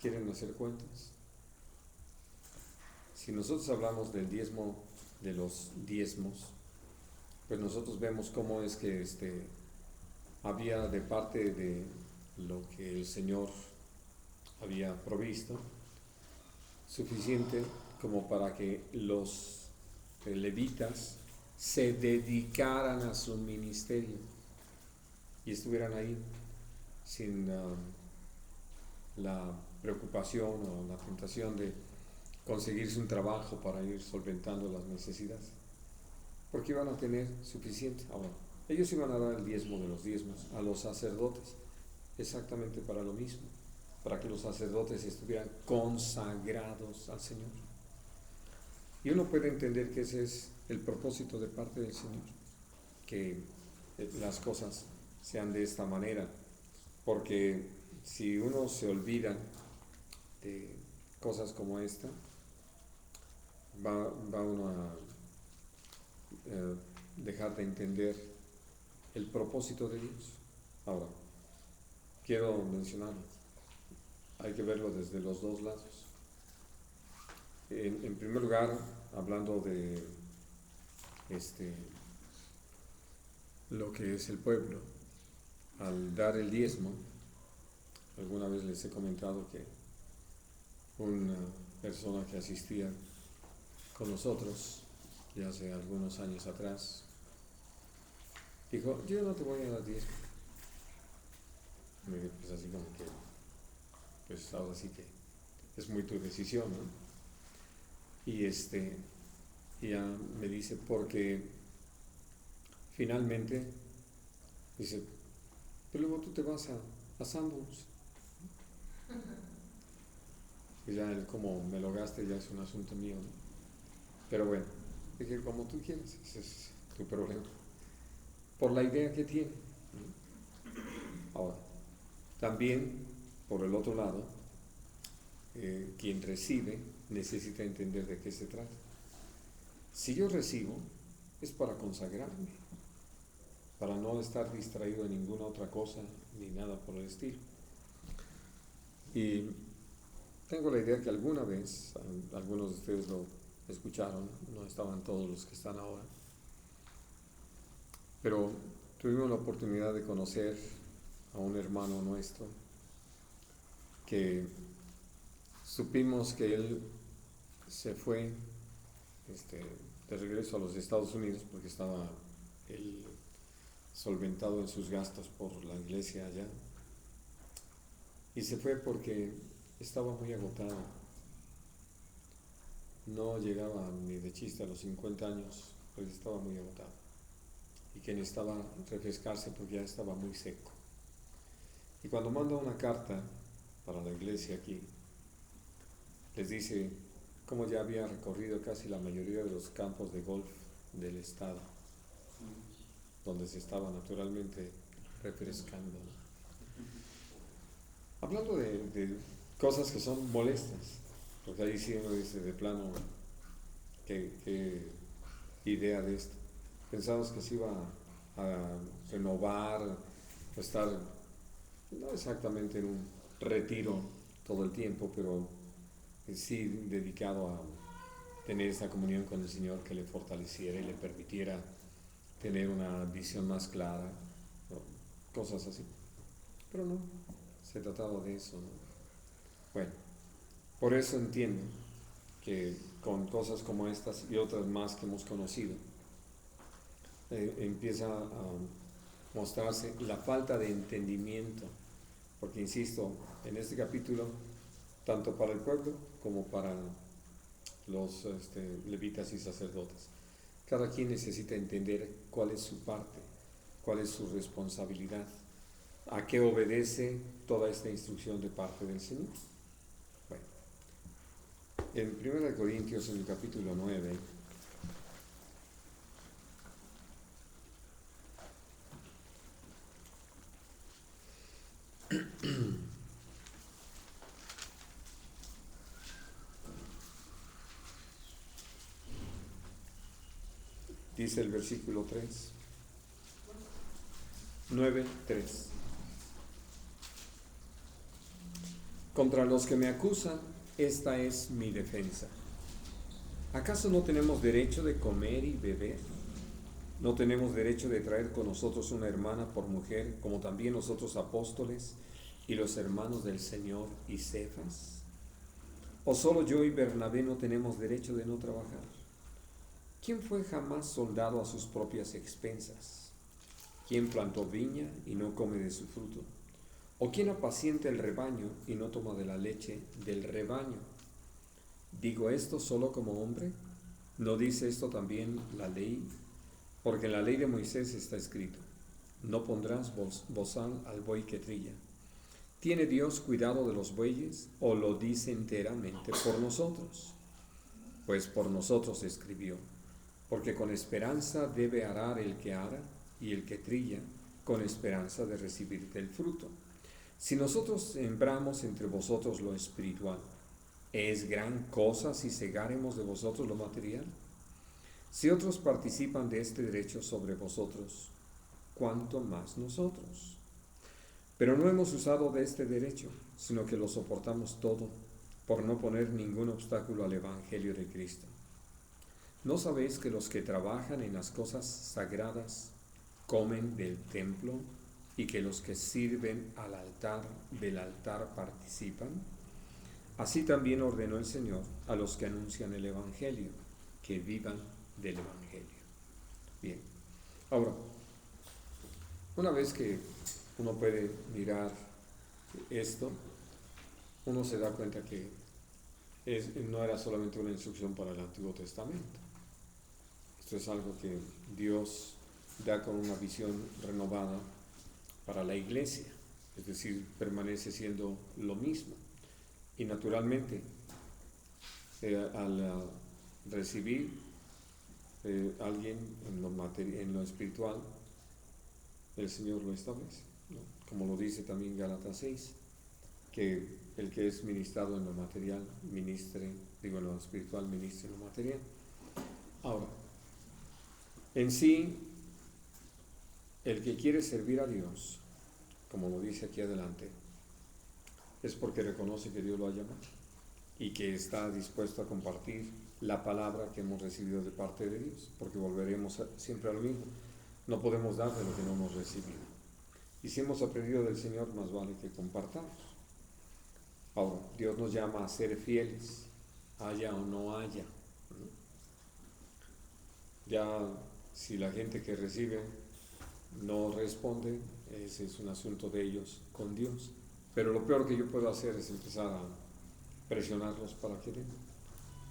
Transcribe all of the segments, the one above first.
quieren hacer cuentas. Si nosotros hablamos del diezmo, de los diezmos, pues nosotros vemos cómo es que había de parte de lo que el Señor había provisto, suficiente como para que los levitas se dedicaran a su ministerio y estuvieran ahí sin la preocupación o la tentación de conseguirse un trabajo para ir solventando las necesidades, porque iban a tener suficiente. Ahora, ellos iban a dar el diezmo de los diezmos a los sacerdotes, exactamente para lo mismo, para que los sacerdotes estuvieran consagrados al Señor. Y uno puede entender que ese es el propósito de parte del Señor, que las cosas sean de esta manera, porque si uno se olvida de cosas como esta, va uno a dejar de entender el propósito de Dios. Ahora, quiero mencionarlo, hay que verlo desde los dos lados. En primer lugar, hablando de lo que es el pueblo, al dar el diezmo, alguna vez les he comentado que una persona que asistía con nosotros, ya hace algunos años atrás, dijo: yo no te voy a dar diezmo. Me pues así como que, pues ahora sí que es muy tu decisión, ¿no? Y ya me dice, porque finalmente, dice, pero luego tú te vas a Sanborns. Y ya él, como me lo gaste, ya es un asunto mío, ¿no? Pero bueno, dije, como tú quieras, ese es tu problema. Por la idea que tiene, ¿no? Ahora, también, por el otro lado, quien recibe necesita entender de qué se trata. Si yo recibo, es para consagrarme, para no estar distraído en ninguna otra cosa, ni nada por el estilo. Y tengo la idea que alguna vez, algunos de ustedes lo escucharon, no estaban todos los que están ahora, pero tuvimos la oportunidad de conocer a un hermano nuestro que supimos que él se fue de regreso a los Estados Unidos porque estaba él solventado en sus gastos por la iglesia allá, y se fue porque estaba muy agotado, no llegaba ni de chiste a los 50 años, pues estaba muy agotado y que necesitaba refrescarse porque ya estaba muy seco. Y cuando manda una carta para la iglesia aquí, les dice cómo ya había recorrido casi la mayoría de los campos de golf del estado, donde se estaba naturalmente refrescando. Hablando de cosas que son molestas, porque ahí sí uno dice de plano, qué idea de esto. Pensamos que se iba a renovar, a estar no exactamente en un retiro todo el tiempo, pero sí dedicado a tener esa comunión con el Señor que le fortaleciera y le permitiera tener una visión más clara, ¿no? Cosas así. Pero no, se trataba de eso, ¿no? Bueno, por eso entiendo que con cosas como estas y otras más que hemos conocido, empieza a mostrarse la falta de entendimiento, porque insisto, en este capítulo, tanto para el pueblo como para los levitas y sacerdotes, cada quien necesita entender cuál es su parte, cuál es su responsabilidad, a qué obedece toda esta instrucción de parte del Señor. Bueno, en 1 Corintios, en el capítulo 9, dice el versículo 3, 9:3. Contra los que me acusan, esta es mi defensa. ¿Acaso no tenemos derecho de comer y beber? ¿No tenemos derecho de traer con nosotros una hermana por mujer, como también los otros apóstoles y los hermanos del Señor y Cefas? ¿O solo yo y Bernabé no tenemos derecho de no trabajar? ¿Quién fue jamás soldado a sus propias expensas? ¿Quién plantó viña y no come de su fruto? ¿O quién apacienta el rebaño y no toma de la leche del rebaño? ¿Digo esto solo como hombre? ¿No dice esto también la ley? Porque en la ley de Moisés está escrito: no pondrás bozal al buey que trilla. ¿Tiene Dios cuidado de los bueyes o lo dice enteramente por nosotros? Pues por nosotros escribió: porque con esperanza debe arar el que ara, y el que trilla con esperanza de recibir del fruto. Si nosotros sembramos entre vosotros lo espiritual, ¿es gran cosa si segáremos de vosotros lo material? Si otros participan de este derecho sobre vosotros, ¿cuánto más nosotros? Pero no hemos usado de este derecho, sino que lo soportamos todo, por no poner ningún obstáculo al Evangelio de Cristo. ¿No sabéis que los que trabajan en las cosas sagradas comen del templo, y que los que sirven al altar del altar participan? Así también ordenó el Señor a los que anuncian el Evangelio, que vivan del Evangelio. Bien, ahora, una vez que uno puede mirar esto, uno se da cuenta que no era solamente una instrucción para el Antiguo Testamento. Esto es algo que Dios da con una visión renovada para la iglesia, es decir, permanece siendo lo mismo. Y naturalmente, al recibir alguien en lo espiritual, el Señor lo establece, ¿no? Como lo dice también Gálatas 6, que el que es ministrado en lo material, en lo espiritual, ministre en lo material. Ahora, en sí, el que quiere servir a Dios, como lo dice aquí adelante, es porque reconoce que Dios lo ha llamado y que está dispuesto a compartir la palabra que hemos recibido de parte de Dios, porque volveremos siempre a lo mismo. No podemos dar de lo que no hemos recibido. Y si hemos aprendido del Señor, más vale que compartamos. Ahora, Dios nos llama a ser fieles, haya o no haya. Ya si la gente que recibe no responde, ese es un asunto de ellos con Dios. Pero lo peor que yo puedo hacer es empezar a presionarlos para que den.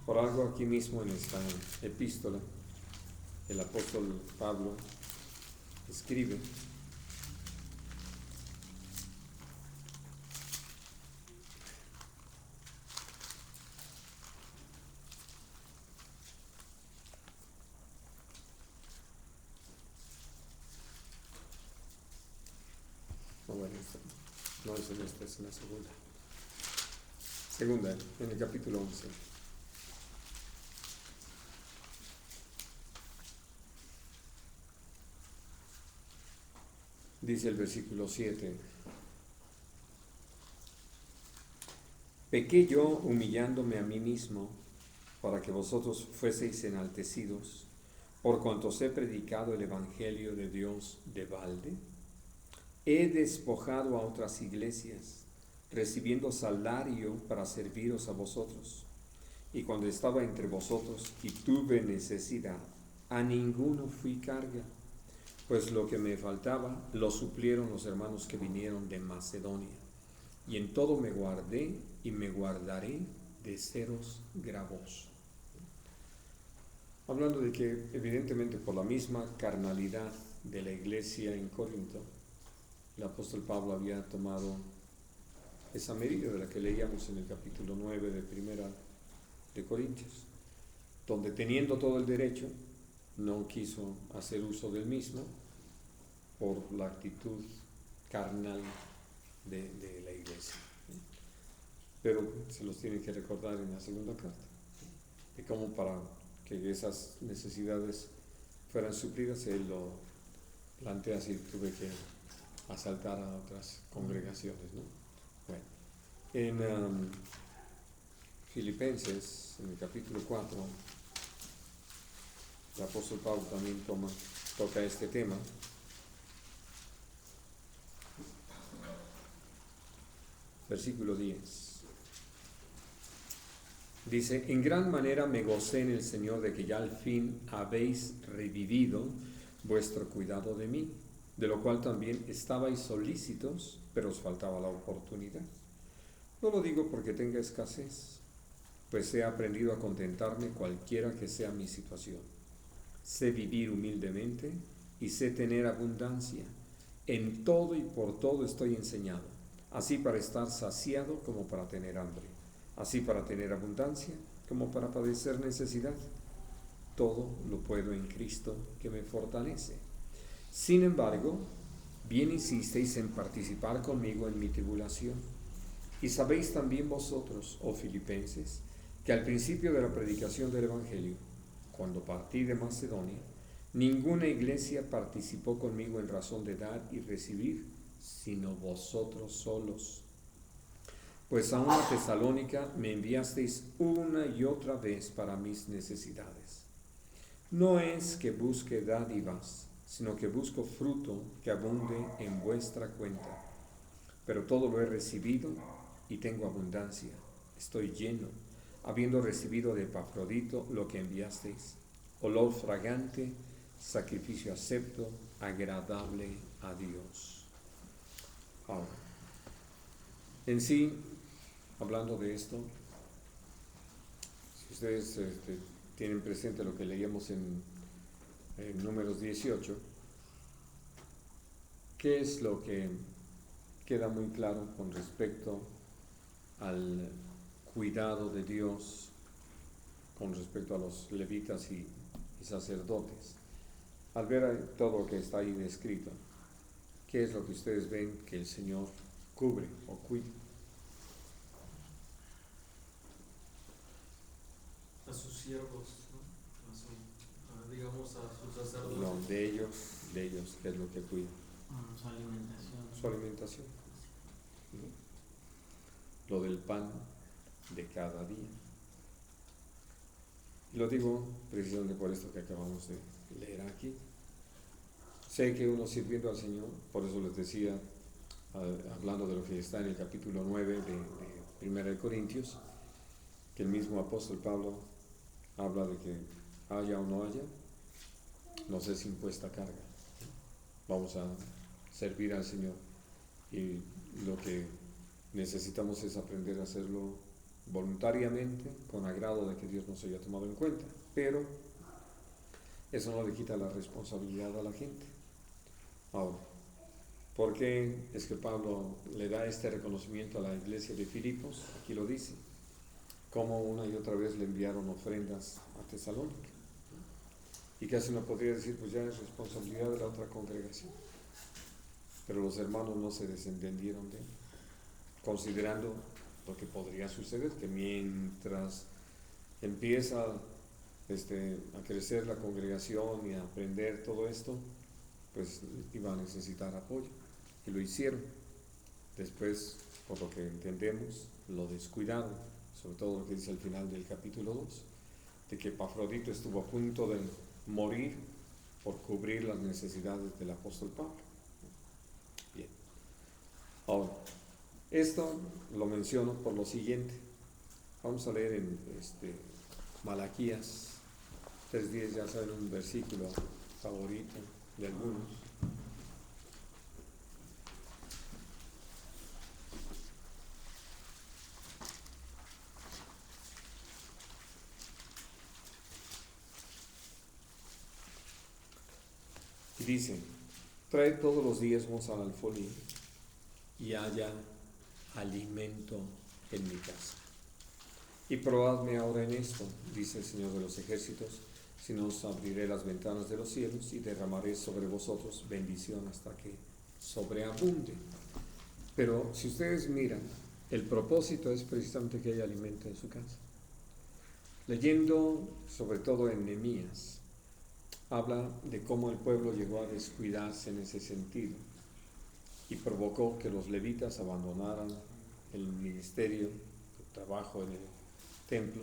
Por algo aquí mismo en esta epístola, el apóstol Pablo escribe: no es en esta, es en la segunda, en el capítulo 11. Dice el versículo 7: pequé yo humillándome a mí mismo, para que vosotros fueseis enaltecidos, por cuanto os he predicado el Evangelio de Dios de balde. He despojado a otras iglesias, recibiendo salario para serviros a vosotros. Y cuando estaba entre vosotros y tuve necesidad, a ninguno fui carga, pues lo que me faltaba lo suplieron los hermanos que vinieron de Macedonia. Y en todo me guardé y me guardaré de seros gravoso. Hablando de que evidentemente por la misma carnalidad de la iglesia en Corinto, el apóstol Pablo había tomado esa medida de la que leíamos en el capítulo 9 de Primera de Corintios, donde teniendo todo el derecho, no quiso hacer uso del mismo por la actitud carnal de la iglesia. Pero se los tiene que recordar en la segunda carta, de cómo para que esas necesidades fueran suplidas, él lo plantea así: tuve que asaltar a otras congregaciones, ¿no? Bueno, En Filipenses, en el capítulo 4, el apóstol Pablo también toca este tema. Versículo 10. Dice, en gran manera me gocé en el Señor de que ya al fin habéis revivido vuestro cuidado de mí, de lo cual también estabais solícitos, pero os faltaba la oportunidad. No lo digo porque tenga escasez, pues he aprendido a contentarme cualquiera que sea mi situación. Sé vivir humildemente y sé tener abundancia. En todo y por todo estoy enseñado, así para estar saciado como para tener hambre, así para tener abundancia como para padecer necesidad. Todo lo puedo en Cristo que me fortalece. Sin embargo, bien hicisteis en participar conmigo en mi tribulación. Y sabéis también vosotros, oh Filipenses, que al principio de la predicación del Evangelio, cuando partí de Macedonia, ninguna iglesia participó conmigo en razón de dar y recibir, sino vosotros solos. Pues a una Tesalónica me enviasteis una y otra vez para mis necesidades. No es que busque dádivas, sino que busco fruto que abunde en vuestra cuenta. Pero todo lo he recibido y tengo abundancia. Estoy lleno, habiendo recibido de Epafrodito lo que enviasteis, olor fragante, sacrificio acepto, agradable a Dios. Ahora, en sí, hablando de esto, si ustedes tienen presente lo que leíamos en Números 18, ¿qué es lo que queda muy claro con respecto al cuidado de Dios con respecto a los levitas y sacerdotes? Al ver todo lo que está ahí descrito, ¿qué es lo que ustedes ven que el Señor cubre o cuida? A sus siervos, ¿no? Digamos a sus sacerdotes. No, de ellos, ¿qué es lo que cuida? Su alimentación. Su alimentación. ¿No? Lo del pan de cada día. Y lo digo precisamente por esto que acabamos de leer aquí. Sé que uno sirviendo al Señor, por eso les decía, hablando de lo que está en el capítulo 9 de 1 Corintios, que el mismo apóstol Pablo habla de que haya o no haya, nos es impuesta carga. Vamos a servir al Señor y lo que necesitamos es aprender a hacerlo voluntariamente, con agrado de que Dios nos haya tomado en cuenta, pero eso no le quita la responsabilidad a la gente. Ahora, ¿por qué es que Pablo le da este reconocimiento a la iglesia de Filipos? Aquí lo dice, como una y otra vez le enviaron ofrendas a Tesalónica. Y casi uno podría decir, pues ya es responsabilidad de la otra congregación. Pero los hermanos no se desentendieron de él, considerando lo que podría suceder, que mientras empieza a crecer la congregación y a aprender todo esto, pues iba a necesitar apoyo. Y lo hicieron. Después, por lo que entendemos, lo descuidaron, sobre todo lo que dice al final del capítulo 2, de que Epafrodito estuvo a punto de morir por cubrir las necesidades del apóstol Pablo. Bien. Ahora, esto lo menciono por lo siguiente. Vamos a leer en Malaquías 3:10, ya saben, un versículo favorito de algunos. Y dice, trae todos los diezmos al alfolí y haya alimento en mi casa. Y probadme ahora en esto, dice el Señor de los ejércitos, si no os abriré las ventanas de los cielos y derramaré sobre vosotros bendición hasta que sobreabunde. Pero si ustedes miran, el propósito es precisamente que haya alimento en su casa. Leyendo sobre todo en Nehemías, habla de cómo el pueblo llegó a descuidarse en ese sentido y provocó que los levitas abandonaran el ministerio, el trabajo en el templo,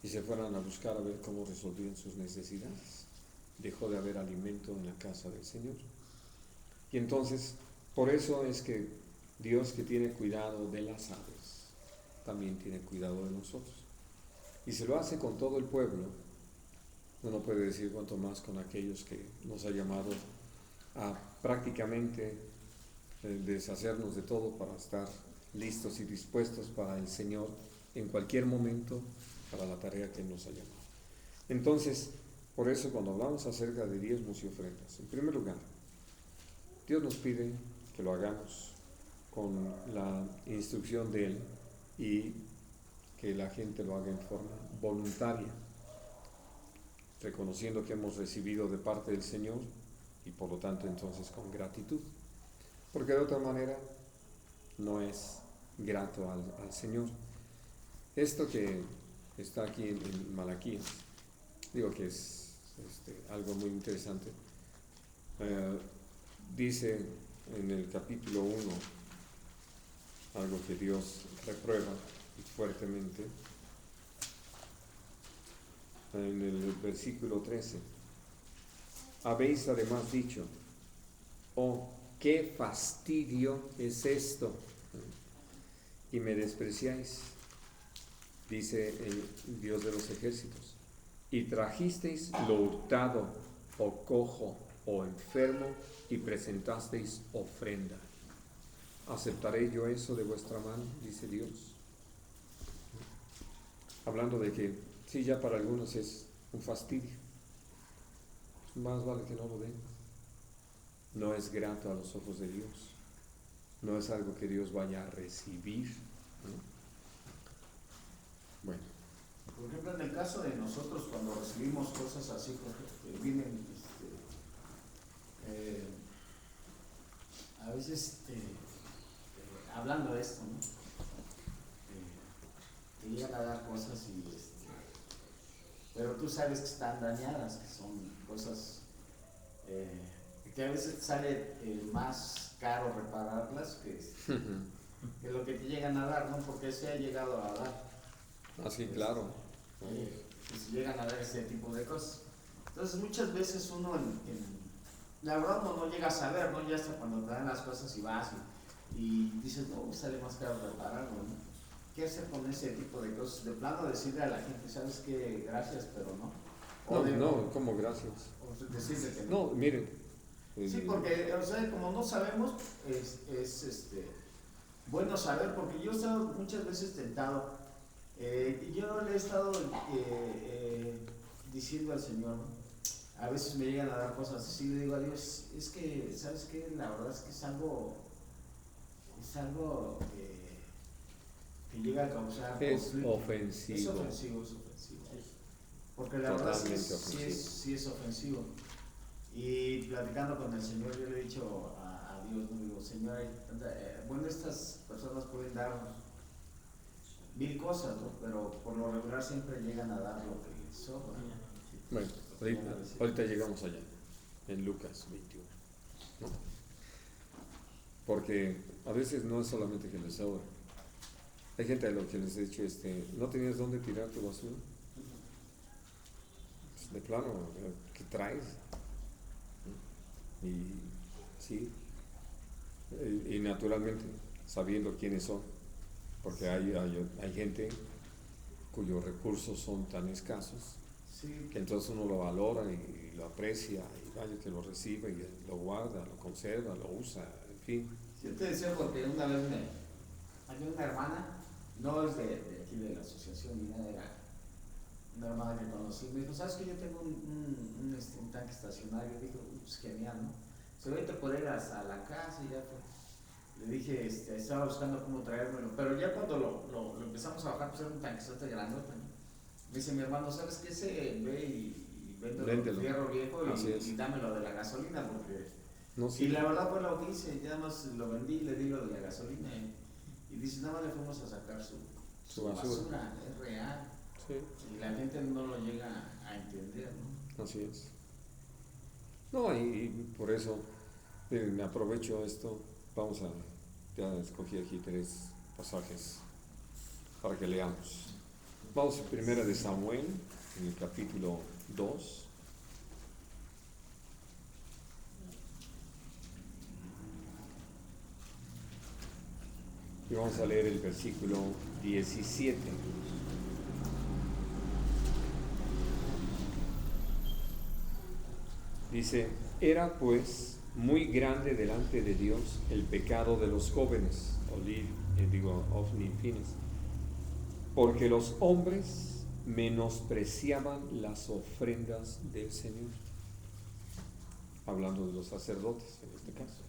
y se fueran a buscar a ver cómo resolvían sus necesidades. Dejó de haber alimento en la casa del Señor. Y entonces, por eso es que Dios, que tiene cuidado de las aves, también tiene cuidado de nosotros. Y se lo hace con todo el pueblo. Uno puede decir cuanto más con aquellos que nos ha llamado a prácticamente deshacernos de todo para estar listos y dispuestos para el Señor en cualquier momento, para la tarea que Él nos ha llamado. Entonces, por eso cuando hablamos acerca de diezmos y ofrendas, en primer lugar, Dios nos pide que lo hagamos con la instrucción de Él y que la gente lo haga en forma voluntaria, reconociendo que hemos recibido de parte del Señor y por lo tanto entonces con gratitud, porque de otra manera no es grato al Señor. Esto que está aquí en Malaquías, digo que es algo muy interesante. Dice en el capítulo 1 algo que Dios reprueba fuertemente. En el versículo 13: habéis además dicho, oh, qué fastidio es esto, y me despreciáis, dice el Dios de los ejércitos, y trajisteis lo hurtado, o cojo, o enfermo, y presentasteis ofrenda. ¿Aceptaré yo eso de vuestra mano? Dice Dios. Hablando de que, sí, ya para algunos es un fastidio. Más vale que no lo den. No es grato a los ojos de Dios. No es algo que Dios vaya a recibir, ¿no? Bueno. Por ejemplo, en el caso de nosotros, cuando recibimos cosas así, porque vienen, a veces, hablando de esto, ¿no? Te llegan a dar cosas pero tú sabes que están dañadas, que son cosas que a veces sale más caro repararlas que lo que te llegan a dar, ¿no? Porque se ha llegado a dar. Así, claro. Que se llegan a dar ese tipo de cosas. Entonces muchas veces uno la verdad uno no llega a saber, ¿no? Ya hasta cuando te dan las cosas y vas y dices, no, sale más caro repararlo, ¿no? ¿Qué hacer con ese tipo de cosas? De plano decirle a la gente, ¿sabes qué? Gracias, pero no. No, ¿cómo gracias? O decirle que no. No, miren. Sí, porque, o sea, como no sabemos, es bueno saber, porque yo he estado muchas veces tentado, y yo le he estado diciendo al Señor, ¿no? A veces me llegan a dar cosas así, le digo a Dios, es que, ¿sabes qué? La verdad es que es algo que llega a causar conflicto. Ofensivo. Es ofensivo. Porque la verdad es que sí es ofensivo. Y platicando con el Señor, yo le he dicho a Dios, ¿no? Digo, Señor, bueno, estas personas pueden dar 1000 cosas, ¿no? Pero por lo regular siempre llegan a dar lo que sobra. Bueno, ahorita llegamos allá, en Lucas 21, ¿no? Porque a veces no es solamente que les sobra. Hay gente a lo que les he dicho, ¿no tenías dónde tirar tu basura? Pues de plano, ¿qué traes? Y sí, y naturalmente, sabiendo quiénes son, porque hay gente cuyos recursos son tan escasos, Sí. que entonces uno lo valora y lo aprecia, y vaya que lo recibe y lo guarda, lo conserva, lo usa, en fin. Yo te decía porque una vez había una hermana, no es de aquí de la asociación ni nada, era una hermana que conocí, me dijo, ¿sabes que yo tengo un tanque estacionario? Dijo, pues genial, ¿no? Se vete por ir hasta la casa y ya fue. Le dije, estaba buscando cómo traérmelo, pero ya cuando lo empezamos a bajar, pues era un tanquezote grandote, ¿no? Me dice mi hermano, ¿sabes qué? Ve y vende el fierro viejo y dámelo de la gasolina, porque... No, sí. Y la verdad fue lo que hice, ya más lo vendí y le di lo de la gasolina y dice, nada más le fuimos a sacar su basura, es real. Sí. Y la gente no lo llega a entender, ¿no? Así es. No, y por eso me aprovecho esto, ya escogí aquí pasajes para que leamos. Vamos a Primera de Samuel, en el capítulo 2. Y vamos a leer el versículo 17. Dice: era pues muy grande delante de Dios el pecado de los jóvenes, Ofni y Fines, porque los hombres menospreciaban las ofrendas del Señor. Hablando de los sacerdotes en este caso.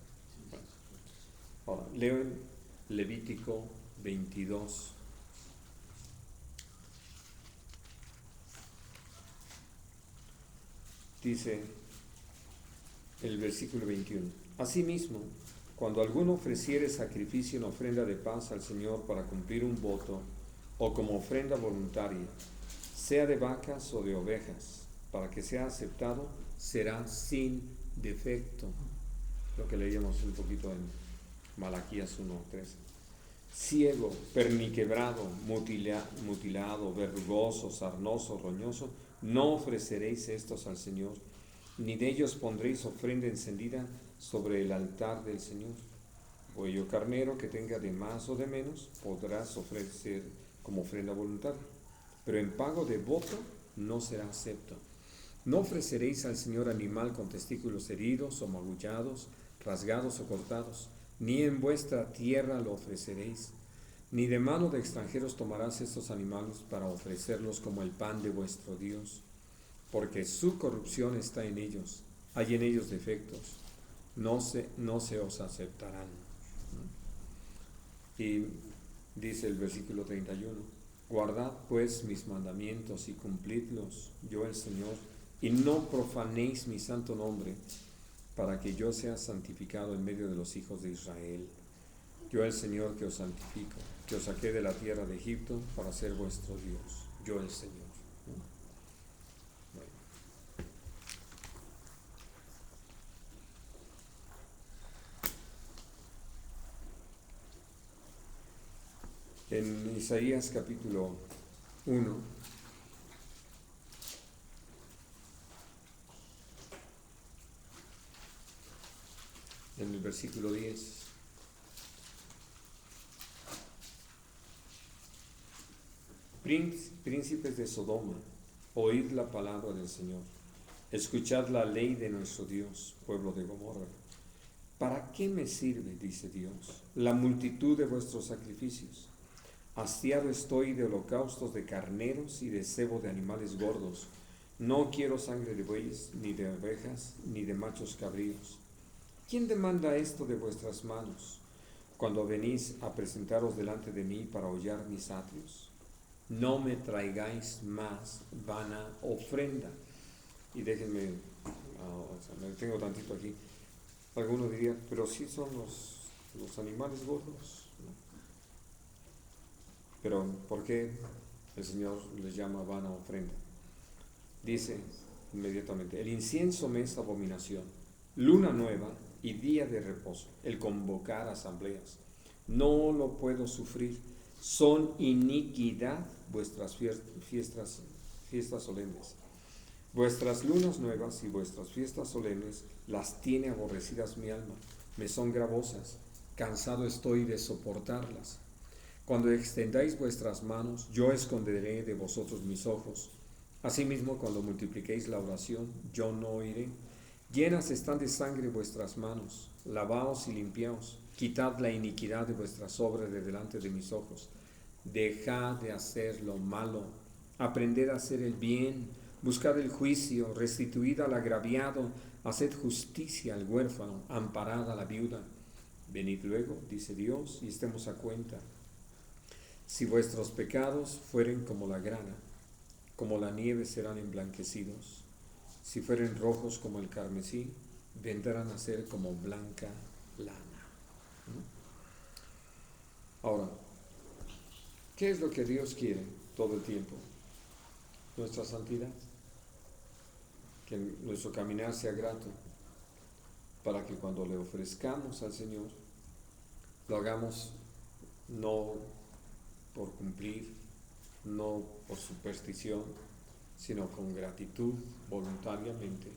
Bueno, ahora, leo en Levítico 22. Dice el versículo 21. Asimismo, cuando alguno ofreciere sacrificio en ofrenda de paz al Señor para cumplir un voto, o como ofrenda voluntaria, sea de vacas o de ovejas, para que sea aceptado, será sin defecto. Lo que leíamos un poquito en Malaquías 1:13. Ciego, perniquebrado, mutilado, verrugoso, sarnoso, roñoso, no ofreceréis estos al Señor, ni de ellos pondréis ofrenda encendida sobre el altar del Señor. Buey o carnero que tenga de más o de menos, podrás ofrecer como ofrenda voluntaria, pero en pago de voto no será acepto. No ofreceréis al Señor animal con testículos heridos o magullados, rasgados o cortados, ni en vuestra tierra lo ofreceréis, ni de mano de extranjeros tomarás estos animales para ofrecerlos como el pan de vuestro Dios, porque su corrupción está en ellos, hay en ellos defectos, no se os aceptarán. Y dice el versículo 31, guardad pues mis mandamientos y cumplidlos, yo el Señor, y no profanéis mi santo nombre, para que yo sea santificado en medio de los hijos de Israel. Yo el Señor que os santifico, que os saqué de la tierra de Egipto para ser vuestro Dios. Yo el Señor. Bueno. En Isaías capítulo 1, en el versículo 10, príncipes de Sodoma, oíd la palabra del Señor, escuchad la ley de nuestro Dios, pueblo de Gomorra. ¿Para qué me sirve, dice Dios, la multitud de vuestros sacrificios? Hastiado estoy de holocaustos de carneros y de cebo de animales gordos. No quiero sangre de bueyes, ni de ovejas, ni de machos cabríos. ¿Quién demanda esto de vuestras manos cuando venís a presentaros delante de mí para hollar mis atrios? No me traigáis más vana ofrenda. Y déjenme, me detengo tantito aquí. Alguno diría, pero sí son los animales gordos, ¿no? Pero ¿por qué el Señor les llama vana ofrenda? Dice inmediatamente, el incienso me es abominación, luna nueva y día de reposo, el convocar asambleas. No lo puedo sufrir, son iniquidad vuestras fiestas solemnes. Vuestras lunas nuevas y vuestras fiestas solemnes las tiene aborrecidas mi alma, me son gravosas, cansado estoy de soportarlas. Cuando extendáis vuestras manos, yo esconderé de vosotros mis ojos. Asimismo, cuando multipliquéis la oración, yo no oiré. Llenas están de sangre vuestras manos, lavaos y limpiaos, quitad la iniquidad de vuestras obras de delante de mis ojos. Dejad de hacer lo malo, aprended a hacer el bien, buscad el juicio, restituid al agraviado, haced justicia al huérfano, amparad a la viuda. Venid luego, dice Dios, y estemos a cuenta. Si vuestros pecados fueren como la grana, como la nieve serán emblanquecidos. Si fueren rojos como el carmesí, vendrán a ser como blanca lana. Ahora, ¿qué es lo que Dios quiere todo el tiempo? Nuestra santidad. Que nuestro caminar sea grato, para que cuando le ofrezcamos al Señor, lo hagamos no por cumplir, no por superstición, sino con gratitud, voluntariamente,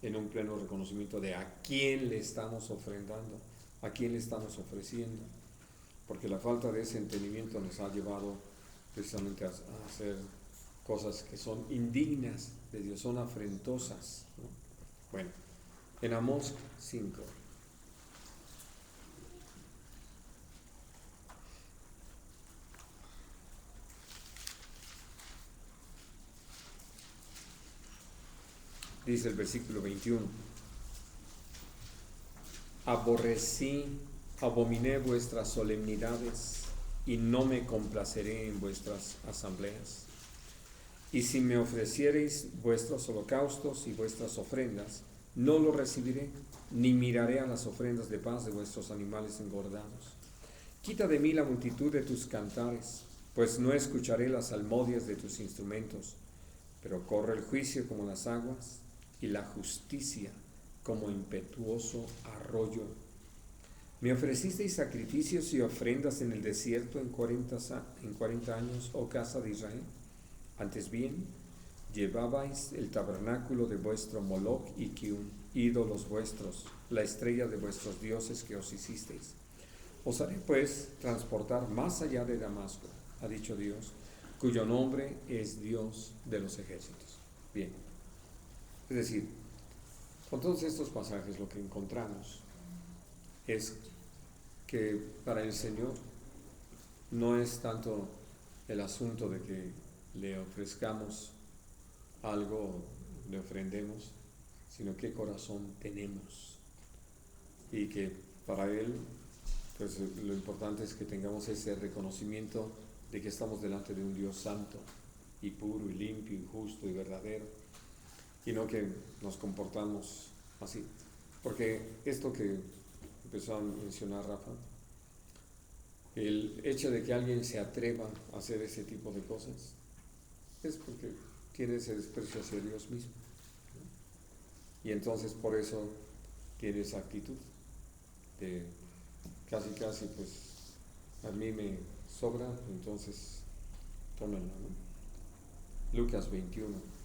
en un pleno reconocimiento de a quién le estamos ofrendando, a quién le estamos ofreciendo, porque la falta de ese entendimiento nos ha llevado precisamente a hacer cosas que son indignas de Dios, son afrentosas, ¿no? Bueno, en Amós 5. Dice el versículo 21: abominé vuestras solemnidades y no me complaceré en vuestras asambleas. Y si me ofreciereis vuestros holocaustos y vuestras ofrendas, no lo recibiré, ni miraré a las ofrendas de paz de vuestros animales engordados. Quita de mí la multitud de tus cantares, pues no escucharé las salmodias de tus instrumentos, pero corre el juicio como las aguas y la justicia como impetuoso arroyo. Me ofrecisteis sacrificios y ofrendas en el desierto en 40 años, oh casa de Israel. Antes bien, llevabais el tabernáculo de vuestro Moloch y Kium, ídolos vuestros, la estrella de vuestros dioses que os hicisteis. Os haré pues transportar más allá de Damasco, ha dicho Dios, cuyo nombre es Dios de los ejércitos. Bien, es decir, con todos estos pasajes lo que encontramos es que para el Señor no es tanto el asunto de que le ofrezcamos algo, le ofrendemos, sino qué corazón tenemos. Y que para Él, pues lo importante es que tengamos ese reconocimiento de que estamos delante de un Dios santo y puro y limpio y justo y verdadero, y no que nos comportamos así. Porque esto que empezó a mencionar Rafa, el hecho de que alguien se atreva a hacer ese tipo de cosas es porque tiene ese desprecio hacia Dios mismo, ¿no? Y entonces por eso tiene esa actitud de casi pues a mí me sobra, entonces tómenlo, ¿no? Lucas 21.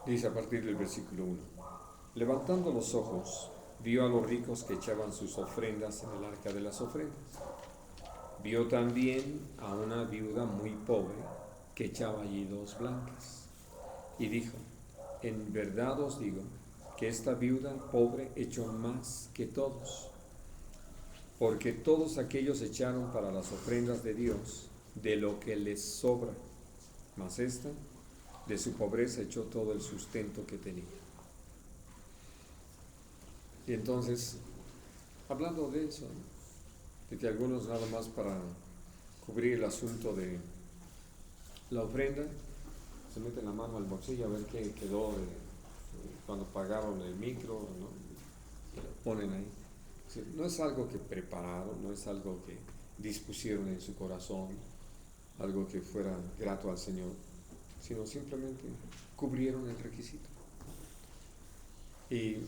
Dice a partir del versículo 1: levantando los ojos, vio a los ricos que echaban sus ofrendas en el arca de las ofrendas. Vio también a una viuda muy pobre que echaba allí 2 blancas. Y dijo: en verdad os digo que esta viuda pobre echó más que todos, porque todos aquellos echaron para las ofrendas de Dios de lo que les sobra, mas esta de su pobreza echó todo el sustento que tenía. Y entonces, hablando de eso, de que algunos nada más para cubrir el asunto de la ofrenda, se meten la mano al bolsillo a ver qué quedó cuando pagaron el micro, ¿no? Y lo ponen ahí. Es decir, no es algo que prepararon, no es algo que dispusieron en su corazón, algo que fuera grato al Señor, sino simplemente cubrieron el requisito. Y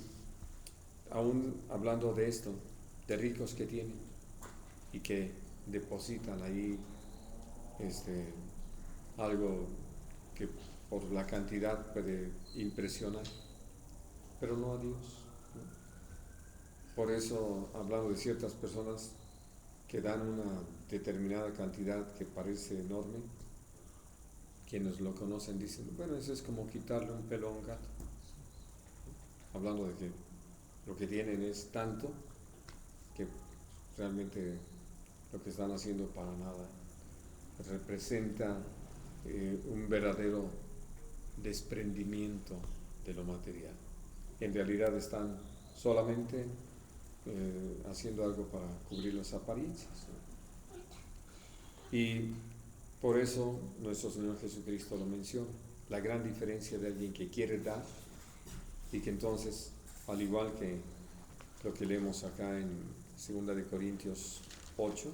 aún hablando de esto, de ricos que tienen y que depositan ahí algo que por la cantidad puede impresionar, pero no a Dios, ¿no? Por eso, hablando de ciertas personas que dan una determinada cantidad que parece enorme, quienes lo conocen dicen, bueno, eso es como quitarle un pelo a un gato, hablando de que lo que tienen es tanto que realmente lo que están haciendo para nada representa un verdadero desprendimiento de lo material. En realidad están solamente haciendo algo para cubrir las apariencias, ¿no? Y por eso nuestro Señor Jesucristo lo menciona. la gran diferencia de alguien que quiere dar y que entonces, al igual que lo que leemos acá en 2 de Corintios 8,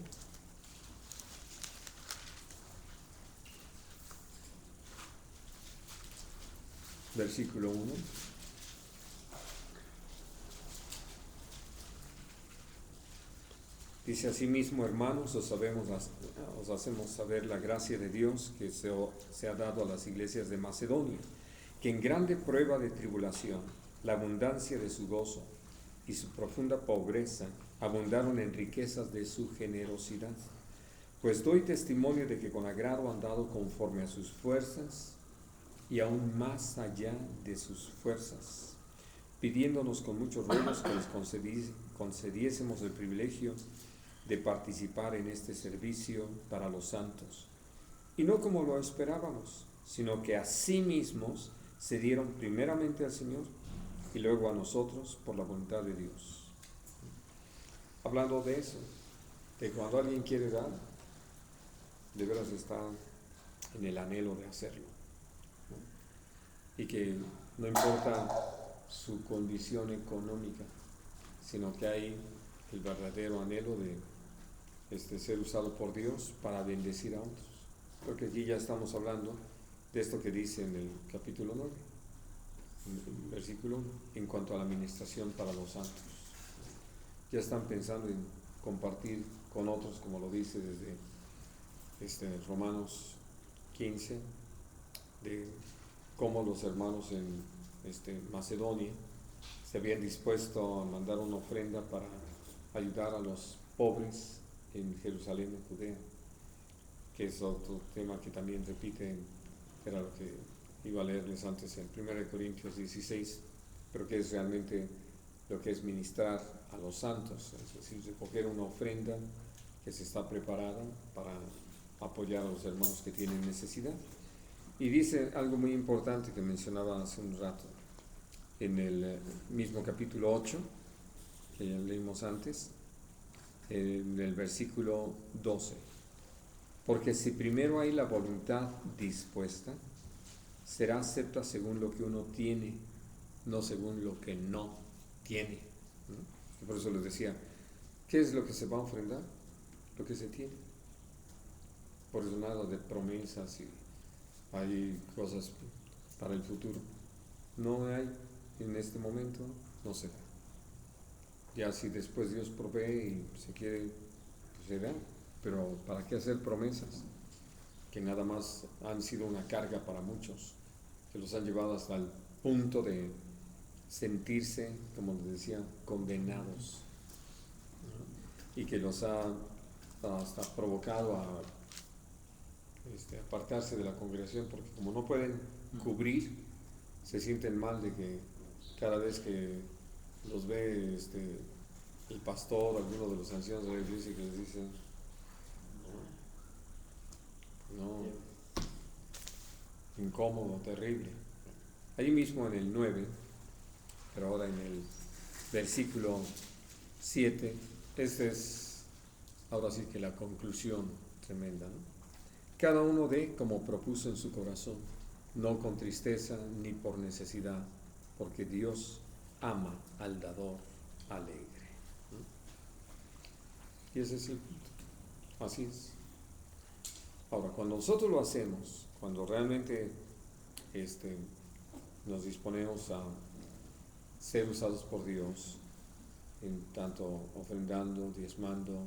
versículo 1. Dice: asimismo, hermanos, os hacemos saber la gracia de Dios que se ha dado a las iglesias de Macedonia, que en grande prueba de tribulación, la abundancia de su gozo y su profunda pobreza abundaron en riquezas de su generosidad. Pues doy testimonio de que con agrado han dado conforme a sus fuerzas y aún más allá de sus fuerzas, pidiéndonos con muchos ruegos que les concediésemos el privilegio de participar en este servicio para los santos, y no como lo esperábamos, sino que a sí mismos se dieron primeramente al Señor y luego a nosotros por la voluntad de Dios. Hablando de eso, de cuando alguien quiere dar, de veras está en el anhelo de hacerlo, ¿no? Y que no importa su condición económica, sino que hay el verdadero anhelo de ser usado por Dios para bendecir a otros. Creo que aquí ya estamos hablando de esto que dice en el capítulo 9, en el versículo 1, en cuanto a la administración para los santos. Ya están pensando en compartir con otros, como lo dice desde Romanos 15, de cómo los hermanos en Macedonia se habían dispuesto a mandar una ofrenda para ayudar a los pobres en Jerusalén, en Judea, que es otro tema que también repite, era lo que iba a leerles antes en 1 Corintios 16, pero que es realmente lo que es ministrar a los santos, es decir, recoger una ofrenda que se está preparada para apoyar a los hermanos que tienen necesidad. Y dice algo muy importante que mencionaba hace un rato, en el mismo capítulo 8, que ya leímos antes, en el versículo 12. Porque si primero hay la voluntad dispuesta, será acepta según lo que uno tiene, no según lo que no tiene, ¿no? Y por eso les decía, ¿qué es lo que se va a ofrendar? Lo que se tiene. Por eso nada de promesas y hay cosas para el futuro. No hay en este momento, no se da. Ya si después Dios provee y se quiere, pues se da. Pero ¿para qué hacer promesas que nada más han sido una carga para muchos, que los han llevado hasta el punto de sentirse, como les decía, condenados, ¿no? Y que los ha hasta provocado a apartarse de la congregación, porque como no pueden cubrir, se sienten mal de que cada vez que los ve el pastor, alguno de los ancianos de la iglesia, que les dice: no, incómodo, terrible. Ahí mismo en el 9, pero ahora en el versículo 7, esta es ahora sí que la conclusión tremenda, ¿no? Cada uno dé como propuso en su corazón, no con tristeza ni por necesidad, porque Dios ama al dador alegre, ¿no? Y ese es el punto. Así es. Ahora, cuando nosotros lo hacemos, cuando realmente nos disponemos a ser usados por Dios, en tanto ofrendando, diezmando,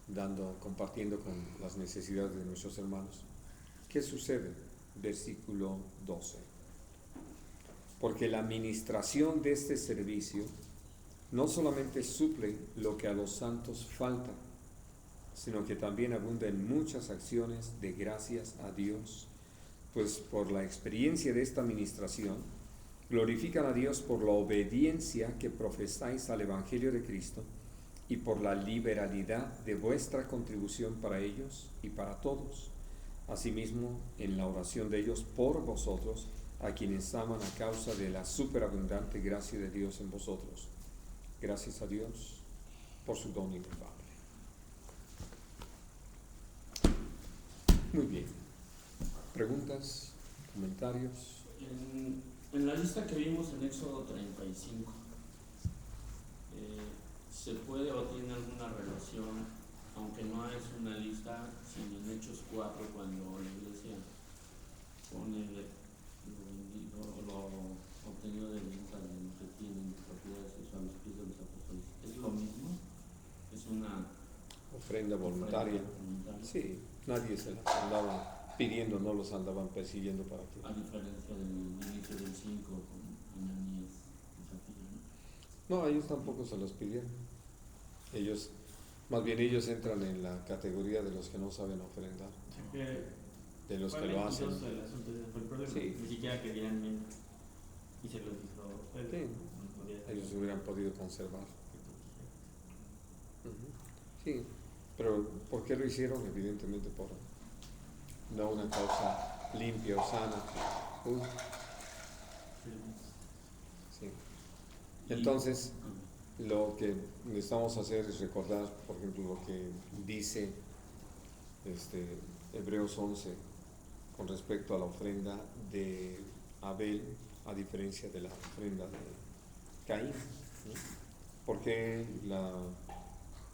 dando, compartiendo con las necesidades de nuestros hermanos, ¿qué sucede? Versículo 12. Porque la administración de este servicio no solamente suple lo que a los santos falta, sino que también abunda en muchas acciones de gracias a Dios, pues por la experiencia de esta administración glorifican a Dios por la obediencia que profesáis al Evangelio de Cristo y por la liberalidad de vuestra contribución para ellos y para todos, asimismo en la oración de ellos por vosotros, a quienes aman a causa de la superabundante gracia de Dios en vosotros. Gracias a Dios por su don inefable. Muy bien. ¿Preguntas? comentarios. En la lista que vimos en Éxodo 35, ¿se puede o tiene alguna relación, aunque no es una lista, sino en Hechos 4, cuando la iglesia pone lo obtenido de venta de lo que tienen propiedades a los pies de los apóstoles? ¿Es lo mismo? ¿Es una Ofrenda voluntaria. voluntaria? Sí, nadie se las andaba pidiendo, no los andaban persiguiendo para que. A diferencia del inicio del 5 con Ananías y Zafira, ¿no? No, ellos tampoco se los pidieron. Ellos, más bien ellos entran en la categoría de los que no saben ofrendar, de los que lo hacen. El asunto ese fue el problema. Sí. Ni siquiera querían menos. Y se los hizo Pedro. Sí. No podía hacer Ellos hubieran podido conservar. lo que Ujú. Sí, pero ¿por qué lo hicieron? Evidentemente por no una causa limpia o sana. quisieran. Sí. Y- Entonces, lo que necesitamos hacer es recordar, por ejemplo, lo que dice Hebreos 11 con respecto a la ofrenda de Abel, a diferencia de la ofrenda de Caín, ¿no? ¿Por qué la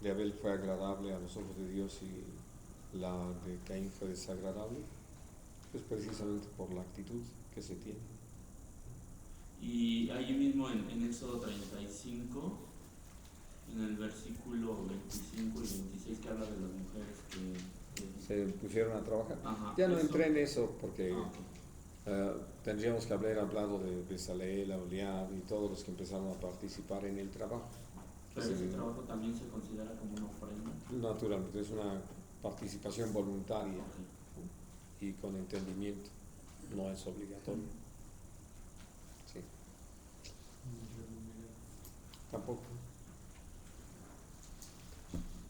de Abel fue agradable a los ojos de Dios y la de Caín fue desagradable? Pues precisamente por la actitud que se tiene. Y ahí mismo en Éxodo 35, en el versículo 25 y 26, que habla de las mujeres que Se pusieron a trabajar. Ajá, Ya no eso. entré en eso porque Ok. tendríamos que haber hablado de Bezalel, Aholiab y todos los que empezaron a participar en el trabajo. Pero Sí. ese trabajo también se considera como una ofrenda. Naturalmente es una participación voluntaria Ok. y con entendimiento, no es obligatorio. Sí, tampoco.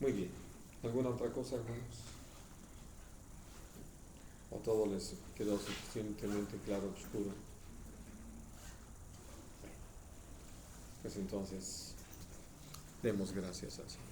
Muy bien. ¿Alguna otra cosa, hermanos? ¿O todo les quedó suficientemente claro, oscuro? Pues entonces, demos gracias al Señor.